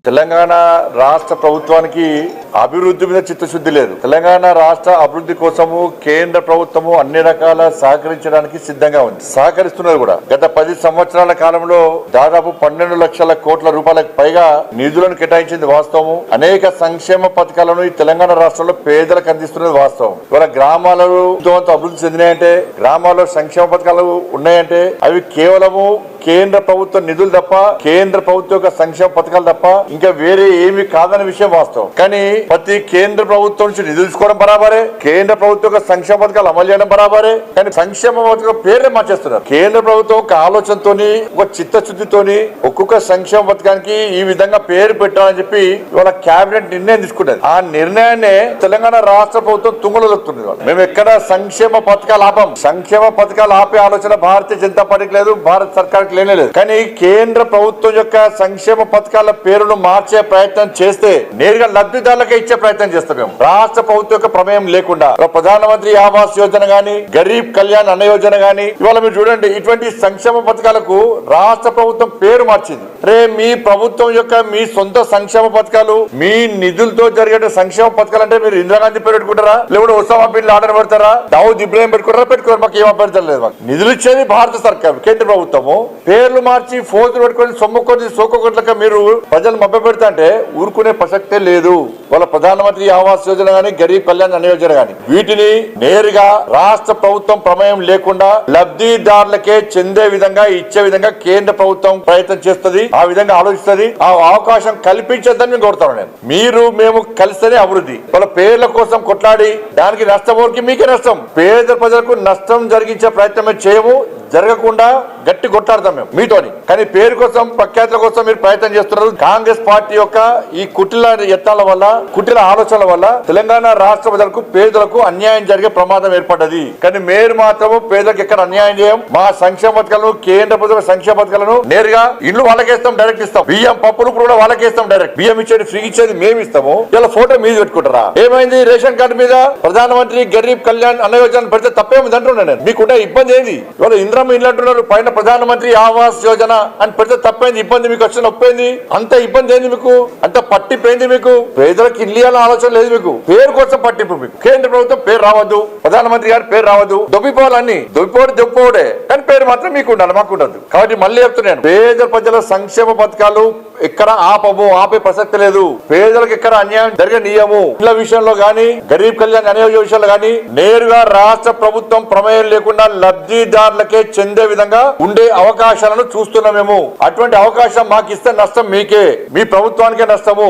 తెలంగాణ రాష్ట్ర ప్రభుత్వానికి అభివృద్ధి మీద చిత్తశుద్ధి లేదు. తెలంగాణ రాష్ట్ర అభివృద్ధి కోసము కేంద్ర ప్రభుత్వము అన్ని రకాల సహకరించడానికి సిద్ధంగా ఉంది, సహకరిస్తున్నది కూడా. గత 10 సంవత్సరాల కాలంలో దాదాపు 12 లక్షల కోట్ల రూపాయలకు పైగా నిధులను కేటాయించింది వాస్తవము. అనేక సంక్షేమ పథకాలను ఈ తెలంగాణ రాష్ట్రంలో పేదలకు అందిస్తున్నది వాస్తవం. ఇవాళ గ్రామాలు అభివృద్ధి చెందినాయంటే, గ్రామాల్లో సంక్షేమ పథకాలు ఉన్నాయంటే అవి కేవలము కేంద్ర ప్రభుత్వ నిధులు తప్ప, కేంద్ర ప్రభుత్వ యొక్క సంక్షేమ పథకాలు తప్ప ఇంకా వేరే ఏమి కాదనే విషయం వాస్తవం. కానీ ప్రతి కేంద్ర ప్రభుత్వం నుంచి నిధులు తీసుకోవడం బరాబరే, కేంద్ర ప్రభుత్వ యొక్క సంక్షేమ పథకాలు అమలు చేయడం బరాబరే. కానీ సంక్షేమ పథకం పేర్లే మార్చేస్తున్నారు. కేంద్ర ప్రభుత్వం ఒక ఆలోచనతోని, ఒక చిత్తశుద్ధితోని ఒక్కొక్క సంక్షేమ పథకానికి ఈ విధంగా పేరు పెట్టాలని చెప్పి ఇవాళ కేబినెట్ నిర్ణయం తీసుకున్నది. ఆ నిర్ణయాన్ని తెలంగాణ రాష్ట్ర ప్రభుత్వం తుంగలో దొక్కుతుంది. మేము ఎక్కడ సంక్షేమ పథకాలు ఆపం. సంక్షేమ పథకాలు ఆపే ఆలోచన భారతీయ జనతా పార్టీకి లేదు, భారత సర్కార్కి లేదు. కానీ కేంద్ర ప్రభుత్వం యొక్క సంక్షేమ పథకాల పేరును మార్చే ప్రయత్నం చేస్తే నేరుగా లబ్ధిదారులకే ఇచ్చే ప్రయత్నం చేస్తాం. మేము రాష్ట్ర ప్రభుత్వం యొక్క ప్రమేయం లేకుండా ప్రధానమంత్రి ఆవాస్ యోజన గాని, గరీబ్ కళ్యాణ్ అన్న యోజన గాని, ఇవాళ మీరు చూడండి, ఇటువంటి సంక్షేమ పథకాలకు రాష్ట్ర ప్రభుత్వం పేరు మార్చింది. మీ ప్రభుత్వం యొక్క మీ సొంత సంక్షేమ పథకాలు, మీ నిధులతో జరిగే సంక్షేమ పథకాలు అంటే మీరు ఇందిరాగాంధీ పేరు పెట్టుకుంటారా, లేకపోతే ఒసామా బిన్ లాడెన్ పెడతారా, దావుద్ ఇబ్రాహిం పెట్టుకుంటారా? పెట్టుకోరు. మాకు ఏం అభ్యర్థం లేదు. మాకు నిధులు ఇచ్చేది భారత సర్కార్, కేంద్ర ప్రభుత్వము. పేర్లు మార్చి ఫోజులు పెట్టుకొని సొమ్ముకొని సోకొట్లక మీరు ప్రజలు మభ్య పెడతా అంటే ఊరుకునే ప్రసక్తే లేదు. వాళ్ళ ప్రధానమంత్రి ఆవాస్ యోజన గాని, గరీబ్ కళ్యాణ్ అన్న యోజన గాని, వీటిని నేరుగా రాష్ట్ర ప్రభుత్వం ప్రమేయం లేకుండా లబ్ధిదారులకే చెందే విధంగా, ఇచ్చే విధంగా కేంద్ర ప్రభుత్వం ప్రయత్నం చేస్తుంది. ఆ విధంగా ఆలోచిస్తుంది. ఆ అవకాశం కల్పించద్దని మేము కోరుతాను. నేను మేము కలిస్తేనే అభివృద్ధి. వాళ్ళ పేర్ల కోసం కొట్లాడి దానికి నష్టం ఊరికి మీకే నష్టం. పేద ప్రజలకు నష్టం జరిగించే ప్రయత్నమే చేయము, జరగకుండా గట్టి కొట్లాడతాం మేము మీతోని. కానీ పేరు కోసం, ప్రఖ్యాతుల కోసం మీరు ప్రయత్నం చేస్తున్నారు. కాంగ్రెస్ పార్టీ యొక్క ఈ కుటిల యత్నాల వల్ల, కుటిల ఆలోచనల వల్ల తెలంగాణ రాష్ట్ర ప్రజలకు, పేదలకు అన్యాయం జరిగే ప్రమాదం ఏర్పడ్డది. కానీ మీరు మాత్రము పేదలకు ఎక్కడ అన్యాయం చేయం. మా సంక్షేమ పథకాలను, కేంద్ర ప్రభుత్వ సంక్షేమ పథకాలను నేరుగా ఇల్లు వాళ్ళకేస్తాం, డైరెక్ట్ ఇస్తాం. బియ్యం పప్పులు కూడా వాళ్ళకేస్తాం, డైరెక్ట్. బియ్యం ఇచ్చేది, ఫ్రీ ఇచ్చేది మేము ఇస్తాము. ఇలా ఫోటో మీద పెట్టుకుంటారా? ఏమైంది? రేషన్ కార్డు మీద ప్రధానమంత్రి గరీబ్ కళ్యాణ్ అన్న యోజన పెడితే తప్పేముంది అంటున్నాను నేను. మీకుంటే ఇబ్బంది ఏంది? ఇవాళ ఇంద్రమ్మ ఇల్లు అంటున్నారు, పైన ప్రధానమంత్రి ఆవాస్ యోజన అని పెడితే తప్పైంది. ఇబ్బంది మీకు వచ్చిన ఒప్పైంది. అంత ఇబ్బంది ఏంది మీకు? అంత పట్టిపోయింది మీకు? పేదలకు ఇల్లు ఆలోచన లేదు మీకు. పేరు కోసం పట్టింపు మీకు. కేంద్ర ప్రభుత్వం పేరు రావద్దు, ప్రధానమంత్రి గారి పేరు రావద్దు, దొబ్బిపోవాలన్నీ దొబ్బిపోవడే. కానీ పేరు మాత్రం మీకు ఉండాలి, మాకు ఉండదు. కాబట్టి మళ్ళీ చెప్తున్నాను, పేద ప్రజల సంక్షేమ పథకాలు ఎక్కడ ఆపము, ఆపే ప్రసక్తి లేదు. పేదలకు ఎక్కడ అన్యాయం జరగనీయము. ఇళ్ల విషయంలో గానీ, గరీబ్ కళ్యాణ్ అనే విషయంలో గానీ నేరుగా రాష్ట్ర ప్రభుత్వం ప్రమేయం లేకుండా లబ్ధిదారులకే చెందే విధంగా ఉండే అవకాశాలను చూస్తున్నాం మేము. అటువంటి అవకాశం మాకు ఇస్తే నష్టం మీకే, మీ ప్రభుత్వానికే నష్టము.